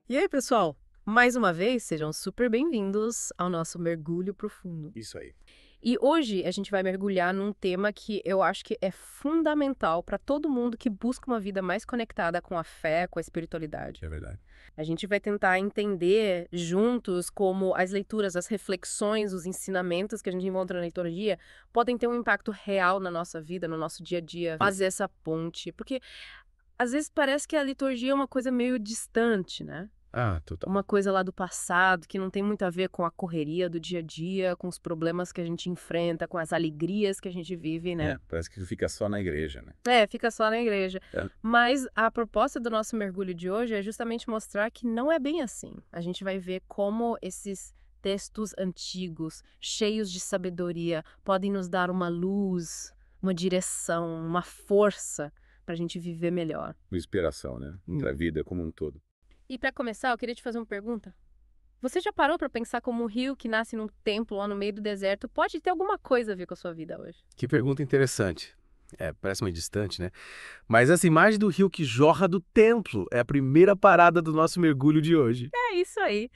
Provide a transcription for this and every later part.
E aí, pessoal? Mais uma vez, sejam super bem-vindos ao nosso mergulho profundo. Isso aí. E hoje a gente vai mergulhar num tema que eu acho que é fundamental para todo mundo que busca uma vida mais conectada com a fé, com a espiritualidade. É verdade. A gente vai tentar entender juntos como as leituras, as reflexões, os ensinamentos que a gente encontra na liturgia podem ter um impacto real na nossa vida, no nosso dia a dia, fazer essa ponte. Porque às vezes parece que a liturgia é uma coisa meio distante, né? Ah, total. Uma coisa lá do passado que não tem muito a ver com a correria do dia a dia, com os problemas que a gente enfrenta, com as alegrias que a gente vive, né? Parece que fica só na igreja, né? É, fica só na igreja. É. Mas a proposta do nosso mergulho de hoje é justamente mostrar que não é bem assim. A gente vai ver como esses textos antigos, cheios de sabedoria, podem nos dar uma luz, uma direção, uma força para a gente viver melhor. Uma inspiração, né? Para a vida como um todo. E para começar, eu queria te fazer uma pergunta. Você já parou para pensar como um rio que nasce num templo lá no meio do deserto pode ter alguma coisa a ver com a sua vida hoje? Que pergunta interessante. Parece meio distante, né? Mas essa imagem do rio que jorra do templo é a primeira parada do nosso mergulho de hoje. É isso aí.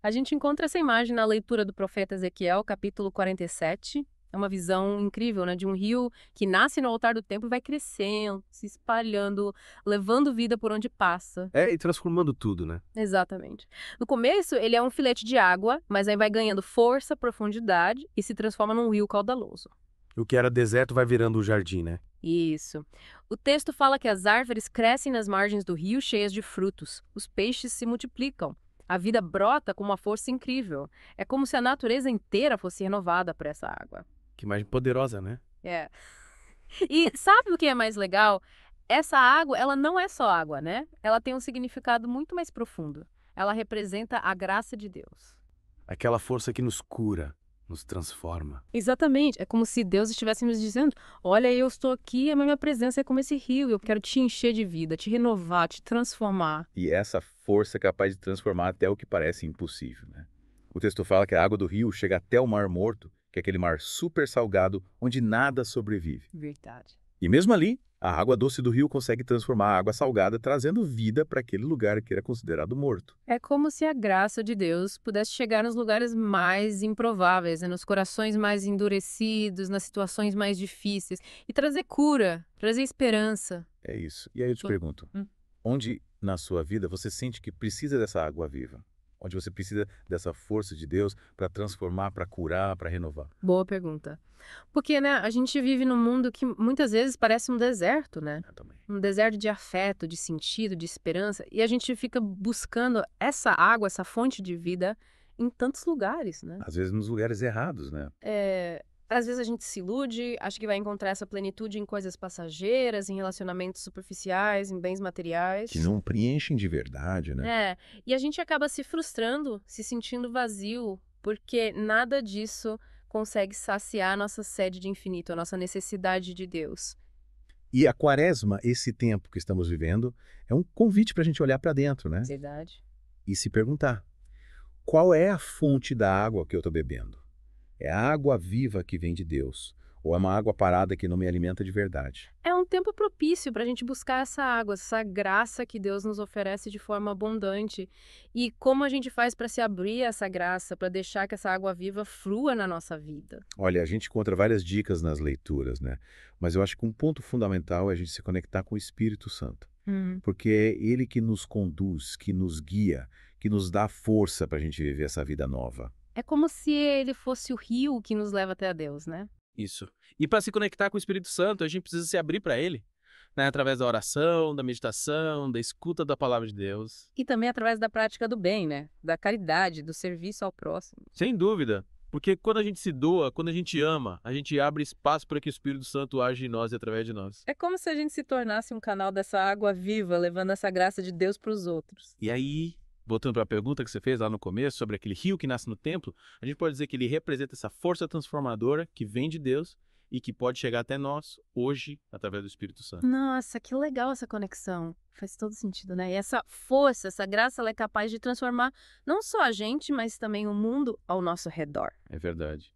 A gente encontra essa imagem na leitura do profeta Ezequiel, capítulo 47. É uma visão incrível, né? De um rio que nasce no altar do templo e vai crescendo, se espalhando, levando vida por onde passa. E transformando tudo, né? Exatamente. No começo, ele é um filete de água, mas aí vai ganhando força, profundidade e se transforma num rio caudaloso. O que era deserto vai virando um jardim, né? Isso. O texto fala que as árvores crescem nas margens do rio cheias de frutos. Os peixes se multiplicam. A vida brota com uma força incrível. É como se a natureza inteira fosse renovada por essa água. Que imagem poderosa, né? É. E sabe o que é mais legal? Essa água, ela não é só água, né? Ela tem um significado muito mais profundo. Ela representa a graça de Deus. Aquela força que nos cura, nos transforma. Exatamente. É como se Deus estivesse nos dizendo: olha, eu estou aqui, a minha presença é como esse rio, eu quero te encher de vida, te renovar, te transformar. E essa força é capaz de transformar até o que parece impossível, né? O texto fala que a água do rio chega até o Mar Morto, que é aquele mar super salgado onde nada sobrevive. Verdade. E mesmo ali, a água doce do rio consegue transformar a água salgada, trazendo vida para aquele lugar que era considerado morto. É como se a graça de Deus pudesse chegar nos lugares mais improváveis, né? Nos corações mais endurecidos, nas situações mais difíceis, e trazer cura, trazer esperança. É isso. E aí eu te pergunto, Hum. onde na sua vida você sente que precisa dessa água viva? Onde você precisa dessa força de Deus para transformar, para curar, para renovar? Boa pergunta. Porque, né, a gente vive num mundo que muitas vezes parece um deserto, né? Eu também. Um deserto de afeto, de sentido, de esperança, e a gente fica buscando essa água, essa fonte de vida em tantos lugares, né? Às vezes nos lugares errados, né? Às vezes a gente se ilude, acha que vai encontrar essa plenitude em coisas passageiras, em relacionamentos superficiais, em bens materiais. Que não preenchem de verdade, né? E a gente acaba se frustrando, se sentindo vazio, porque nada disso consegue saciar a nossa sede de infinito, a nossa necessidade de Deus. E a quaresma, esse tempo que estamos vivendo, é um convite para a gente olhar para dentro, né? Verdade? E se perguntar, qual é a fonte da água que eu estou bebendo? É a água viva que vem de Deus? Ou é uma água parada que não me alimenta de verdade? É um tempo propício para a gente buscar essa água, essa graça que Deus nos oferece de forma abundante. E como a gente faz para se abrir a essa graça, para deixar que essa água viva flua na nossa vida? Olha, a gente encontra várias dicas nas leituras, né? Mas eu acho que um ponto fundamental é a gente se conectar com o Espírito Santo. Porque é ele que nos conduz, que nos guia, que nos dá força para a gente viver essa vida nova. É como se ele fosse o rio que nos leva até a Deus, né? Isso. E para se conectar com o Espírito Santo, a gente precisa se abrir para ele, né? Através da oração, da meditação, da escuta da palavra de Deus. E também através da prática do bem, né? Da caridade, do serviço ao próximo. Sem dúvida. Porque quando a gente se doa, quando a gente ama, a gente abre espaço para que o Espírito Santo age em nós e através de nós. É como se a gente se tornasse um canal dessa água viva, levando essa graça de Deus para os outros. E aí, voltando para a pergunta que você fez lá no começo, sobre aquele rio que nasce no templo, a gente pode dizer que ele representa essa força transformadora que vem de Deus e que pode chegar até nós hoje através do Espírito Santo. Nossa, que legal essa conexão. Faz todo sentido, né? E essa força, essa graça, ela é capaz de transformar não só a gente, mas também o mundo ao nosso redor. É verdade.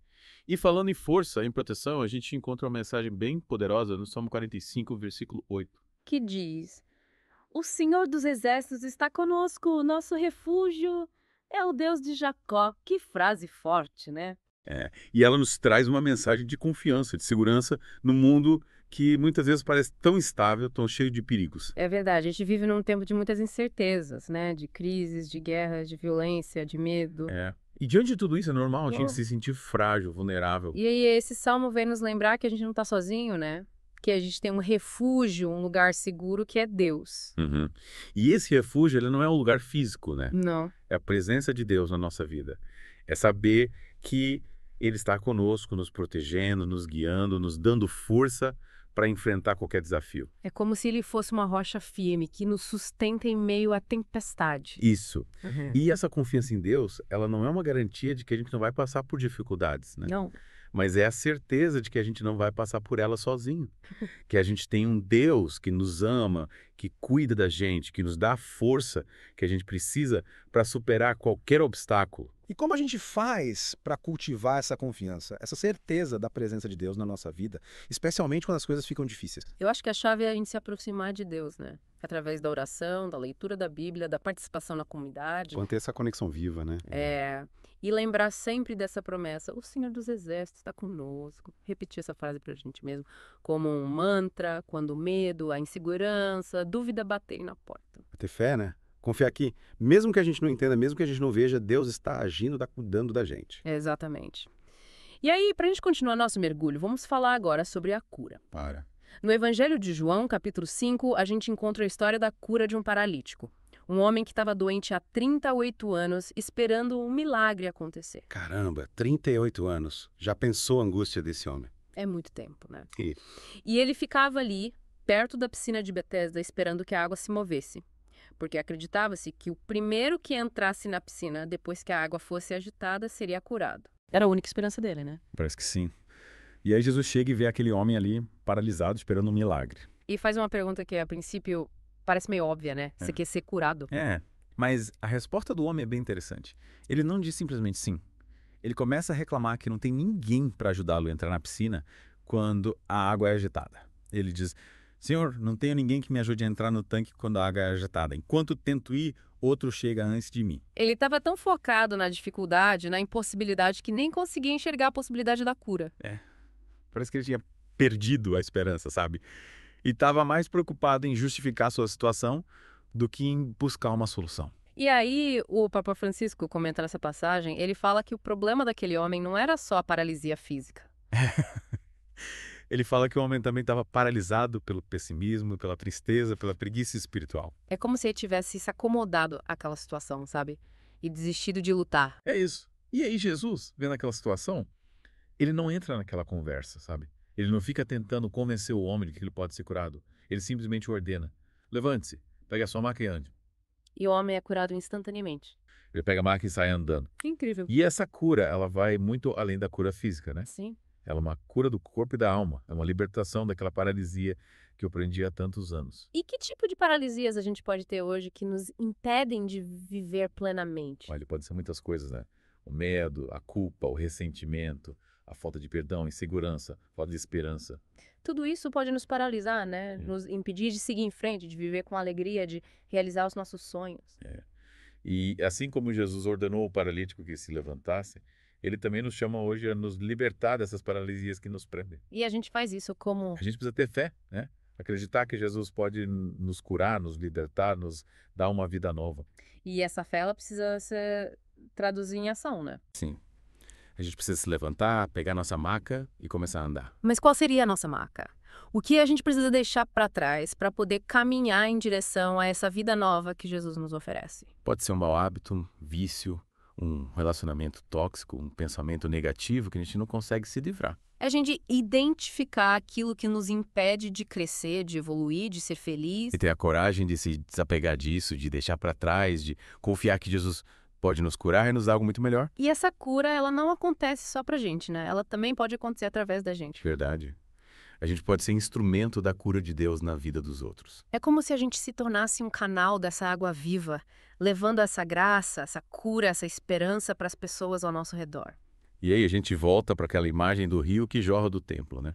E falando em força, em proteção, a gente encontra uma mensagem bem poderosa no Salmo 45, versículo 8. Que diz: O Senhor dos Exércitos está conosco, nosso refúgio é o Deus de Jacó. Que frase forte, né? E ela nos traz uma mensagem de confiança, de segurança no mundo que muitas vezes parece tão instável, tão cheio de perigos. É verdade, a gente vive num tempo de muitas incertezas, né? De crises, de guerras, de violência, de medo. E diante de tudo isso é normal a gente se sentir frágil, vulnerável. E aí esse salmo vem nos lembrar que a gente não está sozinho, né? Que a gente tem um refúgio, um lugar seguro que é Deus. Uhum. E esse refúgio, ele não é um lugar físico, né? Não. É a presença de Deus na nossa vida. É saber que Ele está conosco, nos protegendo, nos guiando, nos dando força para enfrentar qualquer desafio. É como se ele fosse uma rocha firme que nos sustenta em meio à tempestade. Isso. E essa confiança em Deus, ela não é uma garantia de que a gente não vai passar por dificuldades, né? Não. Mas é a certeza de que a gente não vai passar por ela sozinho. Que a gente tem um Deus que nos ama, que cuida da gente, que nos dá a força que a gente precisa para superar qualquer obstáculo. E como a gente faz para cultivar essa confiança, essa certeza da presença de Deus na nossa vida, especialmente quando as coisas ficam difíceis? Eu acho que a chave é a gente se aproximar de Deus, né? Através da oração, da leitura da Bíblia, da participação na comunidade. Manter essa conexão viva, né? E lembrar sempre dessa promessa. O Senhor dos Exércitos está conosco. Repetir essa frase pra gente mesmo. Como um mantra, quando o medo, a insegurança, a dúvida baterem na porta. Ter fé, né? Confiar que, mesmo que a gente não entenda, mesmo que a gente não veja, Deus está agindo, está cuidando da gente. Exatamente. E aí, pra gente continuar nosso mergulho, vamos falar agora sobre a cura. No Evangelho de João, capítulo 5, a gente encontra a história da cura de um paralítico. Um homem que estava doente há 38 anos, esperando um milagre acontecer. Caramba, 38 anos. Já pensou a angústia desse homem? É muito tempo, né? E E ele ficava ali, perto da piscina de Betesda, esperando que a água se movesse. Porque acreditava-se que o primeiro que entrasse na piscina, depois que a água fosse agitada, seria curado. Era a única esperança dele, né? Parece que sim. E aí Jesus chega e vê aquele homem ali paralisado, esperando um milagre. E faz uma pergunta que, a princípio, parece meio óbvia, né? Você quer ser curado. Mas a resposta do homem é bem interessante. Ele não diz simplesmente sim. Ele começa a reclamar que não tem ninguém para ajudá-lo a entrar na piscina quando a água é agitada. Ele diz: Senhor, não tenho ninguém que me ajude a entrar no tanque quando a água é agitada. Enquanto tento ir, outro chega antes de mim. Ele estava tão focado na dificuldade, na impossibilidade, que nem conseguia enxergar a possibilidade da cura. Parece que ele tinha perdido a esperança, sabe? E estava mais preocupado em justificar sua situação do que em buscar uma solução. E aí, o Papa Francisco comenta nessa passagem, ele fala que o problema daquele homem não era só a paralisia física. Ele fala que o homem também estava paralisado pelo pessimismo, pela tristeza, pela preguiça espiritual. É como se ele tivesse se acomodado àquela situação, sabe? E desistido de lutar. É isso. E aí Jesus, vendo aquela situação, ele não entra naquela conversa, sabe? Ele não fica tentando convencer o homem de que ele pode ser curado. Ele simplesmente ordena: levante-se, pegue a sua maca e ande. E o homem é curado instantaneamente. Ele pega a maca e sai andando. Incrível. E essa cura, ela vai muito além da cura física, né? Sim. Ela é uma cura do corpo e da alma. É uma libertação daquela paralisia que eu prendia há tantos anos. E que tipo de paralisias a gente pode ter hoje que nos impedem de viver plenamente? Olha, pode ser muitas coisas, né? O medo, a culpa, o ressentimento, a falta de perdão, a insegurança, a falta de esperança. Tudo isso pode nos paralisar, né? Nos impedir de seguir em frente, de viver com alegria, de realizar os nossos sonhos. E assim como Jesus ordenou ao paralítico que se levantasse, ele também nos chama hoje a nos libertar dessas paralisias que nos prendem. E a gente faz isso como... A gente precisa ter fé, né? Acreditar que Jesus pode nos curar, nos libertar, nos dar uma vida nova. E essa fé, ela precisa se traduzir em ação, né? Sim. A gente precisa se levantar, pegar nossa maca e começar a andar. Mas qual seria a nossa marca? O que a gente precisa deixar para trás para poder caminhar em direção a essa vida nova que Jesus nos oferece? Pode ser um mau hábito, um vício, um relacionamento tóxico, um pensamento negativo que a gente não consegue se livrar. É a gente identificar aquilo que nos impede de crescer, de evoluir, de ser feliz. E ter a coragem de se desapegar disso, de deixar para trás, de confiar que Jesus pode nos curar e nos dar algo muito melhor. E essa cura, ela não acontece só pra gente, né? Ela também pode acontecer através da gente. Verdade. A gente pode ser instrumento da cura de Deus na vida dos outros. É como se a gente se tornasse um canal dessa água viva, levando essa graça, essa cura, essa esperança para as pessoas ao nosso redor. E aí a gente volta para aquela imagem do rio que jorra do templo, né?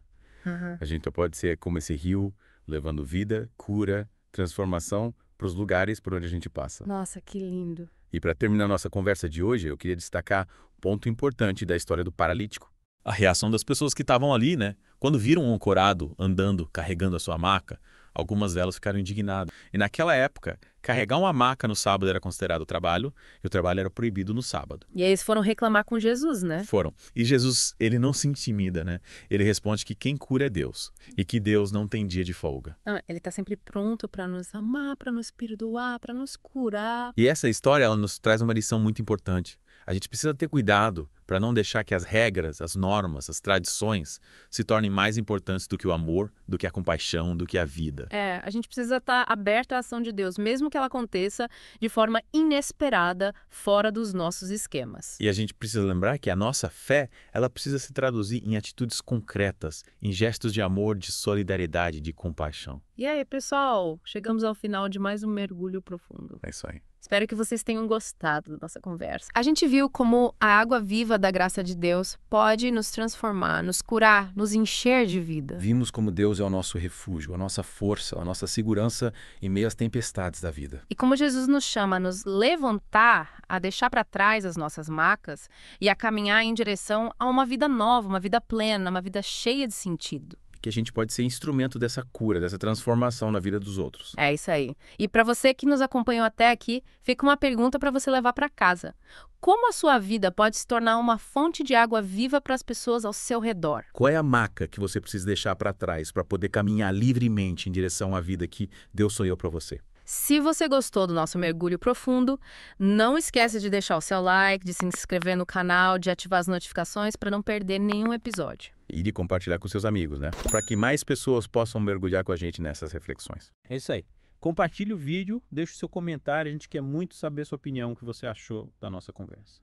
A gente pode ser como esse rio, levando vida, cura, transformação para os lugares por onde a gente passa. Nossa, que lindo. E para terminar nossa conversa de hoje, eu queria destacar um ponto importante da história do paralítico. A reação das pessoas que estavam ali, né? Quando viram um ancorado andando, carregando a sua maca, algumas delas ficaram indignadas. E naquela época, carregar uma maca no sábado era considerado trabalho, e o trabalho era proibido no sábado. E aí eles foram reclamar com Jesus, né? Foram. E Jesus, ele não se intimida, né? Ele responde que quem cura é Deus, e que Deus não tem dia de folga. Não, ele tá sempre pronto para nos amar, para nos perdoar, para nos curar. E essa história, ela nos traz uma lição muito importante. A gente precisa ter cuidado para não deixar que as regras, as normas, as tradições se tornem mais importantes do que o amor, do que a compaixão, do que a vida. A gente precisa estar aberto à ação de Deus, mesmo que ela aconteça de forma inesperada, fora dos nossos esquemas. E a gente precisa lembrar que a nossa fé, ela precisa se traduzir em atitudes concretas, em gestos de amor, de solidariedade, de compaixão. E aí, pessoal, chegamos ao final de mais um mergulho profundo. É isso aí. Espero que vocês tenham gostado da nossa conversa. A gente viu como a água viva da graça de Deus pode nos transformar, nos curar, nos encher de vida. Vimos como Deus é o nosso refúgio, a nossa força, a nossa segurança em meio às tempestades da vida. E como Jesus nos chama a nos levantar, a deixar para trás as nossas macas e a caminhar em direção a uma vida nova, uma vida plena, uma vida cheia de sentido. Que a gente pode ser instrumento dessa cura, dessa transformação na vida dos outros. É isso aí. E para você que nos acompanhou até aqui, fica uma pergunta para você levar para casa. Como a sua vida pode se tornar uma fonte de água viva para as pessoas ao seu redor? Qual é a maca que você precisa deixar para trás para poder caminhar livremente em direção à vida que Deus sonhou para você? Se você gostou do nosso mergulho profundo, não esqueça de deixar o seu like, de se inscrever no canal, de ativar as notificações para não perder nenhum episódio. E de compartilhar com seus amigos, né? Para que mais pessoas possam mergulhar com a gente nessas reflexões. É isso aí. Compartilhe o vídeo, deixe o seu comentário, a gente quer muito saber a sua opinião, o que você achou da nossa conversa.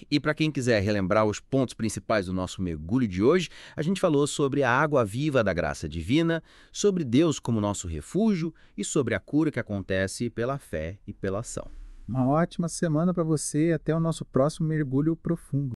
E para quem quiser relembrar os pontos principais do nosso mergulho de hoje, a gente falou sobre a água viva da graça divina, sobre Deus como nosso refúgio e sobre a cura que acontece pela fé e pela ação. Uma ótima semana para você e até o nosso próximo mergulho profundo.